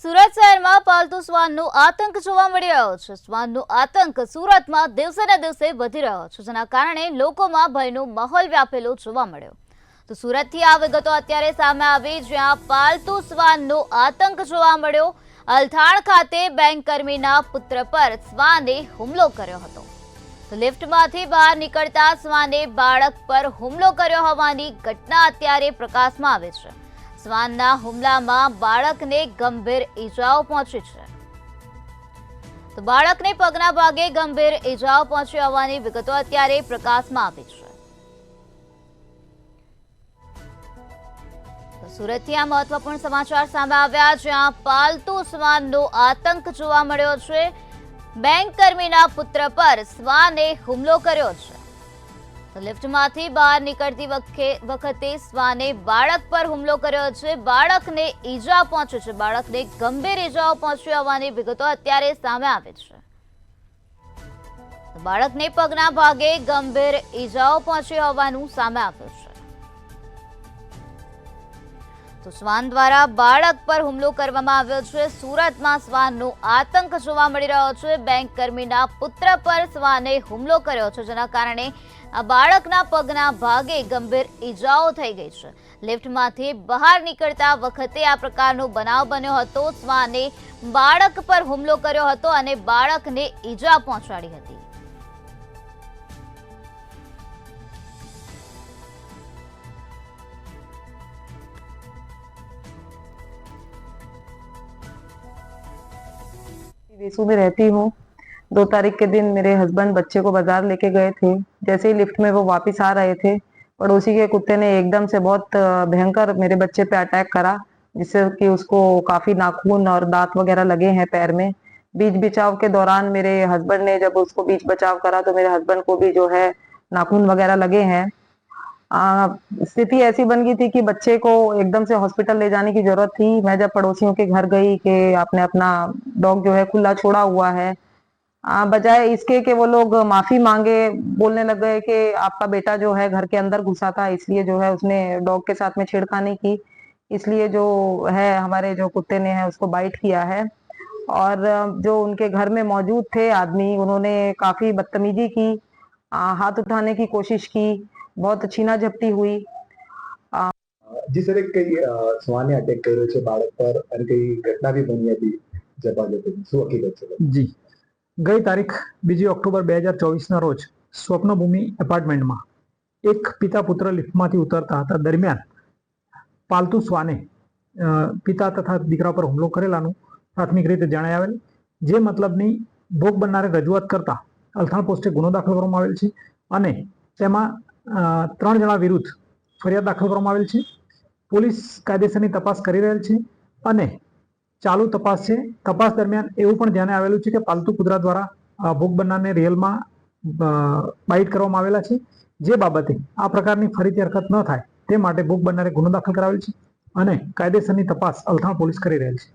સુરત શહેરમાં પાલતુ શ્વાનનો આતંક જોવા મળી રહ્યો છે। શ્વાનનો આતંક સુરતમાં દિવસે ને દિવસે વધી રહ્યો છે, જેના કારણે લોકોમાં ભયનો માહોલ વ્યાપેલો જોવા મળ્યો। તો સુરતથી આ વિગતો અત્યારે સામે આવી, જ્યાં પાલતુ શ્વાનનો આતંક જોવા મળ્યો। અલથાણ ખાતે બેંક કર્મીના પુત્ર પર શ્વાને હુમલો કર્યો હતો। તો લિફ્ટમાંથી બહાર નીકળતા શ્વાને બાળક પર હુમલો કર્યો હોવાની ઘટના અત્યારે પ્રકાશમાં આવે છે। શ્વાનના હુમલામાં બાળકને ગંભીર ઈજાઓ પહોંચી છે। તો બાળકને પગના ભાગે ગંભીર ઈજાઓ પહોંચી હોવાની વિગતો અત્યારે પ્રકાશમાં આવી છે। તો સુરતથી આ મહત્વપૂર્ણ સમાચાર સામે આવ્યા, જ્યાં પાલતુ શ્વાનનો આતંક જોવા મળ્યો છે। બેંક કર્મીના પુત્ર પર શ્વાને હુમલો કર્યો છે। લિફ્ટમાંથી બહાર નીકળતી વખતે શ્વાને બાળક પર હુમલો કર્યો છે। બાળકને ઈજા પહોંચી છે, બાળકને ગંભીર ઈજાઓ પહોંચી હોવાની વિગતો અત્યારે સામે આવે છે। બાળકને પગના ભાગે ગંભીર ઈજાઓ પહોંચી હોવાનું સામે આવ્યું છે। તો શ્વાન દ્વારા બાળક પર હુમલો કરવામાં આવ્યો છે। સુરતમાં શ્વાનનો આતંક જોવા મળી રહ્યો છે। બેંક કર્મીના પુત્ર પર શ્વાને હુમલો કર્યો છે, જેના કારણે આ બાળકના પગના ભાગે ગંભીર ઈજાઓ થઈ ગઈ છે। લિફ્ટમાંથી બહાર નીકળતા વખતે આ પ્રકારનો બનાવ બન્યો હતો। શ્વાને બાળક પર હુમલો કર્યો હતો અને બાળકને ઈજા પહોંચાડી હતી। वेसू में रहती हूँ। 2 तारीख के दिन मेरे हस्बैंड बच्चे को बाजार लेके गए थे। जैसे ही लिफ्ट में वो वापस आ रहे थे, पड़ोसी के कुत्ते ने एकदम से बहुत भयंकर मेरे बच्चे पे अटैक करा, जिससे कि उसको काफी नाखून और दांत वगैरह लगे हैं पैर में। बीच बचाव के दौरान मेरे हस्बैंड ने जब उसको बीच बचाव करा तो मेरे हस्बैंड को भी जो है नाखून वगैरह लगे हैं। स्थिति ऐसी बन गई थी कि बच्चे को एकदम से हॉस्पिटल ले जाने की जरूरत थी। मैं जब पड़ोसियों के घर गई कि आपने अपना डॉग जो है खुला छोड़ा हुआ है, बजाय इसके कि वो लोग माफी मांगे, बोलने लग गए कि आपका बेटा जो है घर के अंदर घुसा था, इसलिए जो है उसने डॉग के साथ में छेड़खानी की, इसलिए जो है हमारे जो कुत्ते ने है उसको बाइट किया है। और जो उनके घर में मौजूद थे आदमी, उन्होंने काफी बदतमीजी की, हाथ उठाने की कोशिश की, बहुत छीना झपटी हुई। જી સર, એક કઈ શ્વાને અટેક કર્યો છે બાળક પર અને કઈ ઘટના બી બની હતી જબાલપુરમાં, શું હકીકત છે? જી, ગઈ તારીખ 2 ઓક્ટોબર 2024ના રોજ સ્વપ્નભૂમિ એપાર્ટમેન્ટમાં એક પિતા પુત્ર લિફ્ટમાંથી ઉતરતા હતા, દરમિયાન પાલતુ શ્વાને પિતા તથા દીકરા પર હુમલો કરેલાનું પ્રાથમિક રીતે જણાઈ આવેલ, જે મતલબની ભોગ બનનારે રજૂઆત કરતા અલથાણ પોસ્ટે ગુનો દાખલ કરવામાં આવેલ છે અને તેમાં 3 જણા વિરુદ્ધ ફરિયાદ દાખલ કરવામાં આવેલ છે। પોલીસ કાયદેસરની તપાસ કરી રહેલ છે અને ચાલુ તપાસ છે। તપાસ દરમિયાન એવું પણ ધ્યાને આવેલું છે કે પાલતુ કૂતરા દ્વારા ભોગ બનનારને રિયલમાં બાઇટ કરવામાં આવેલા છે, જે બાબતે આ પ્રકારની ફરીથી હરકત ન થાય તે માટે ભોગ બનનારે ગુનો દાખલ કરાવેલ છે અને કાયદેસરની તપાસ અલથાણ પોલીસ કરી રહેલ છે।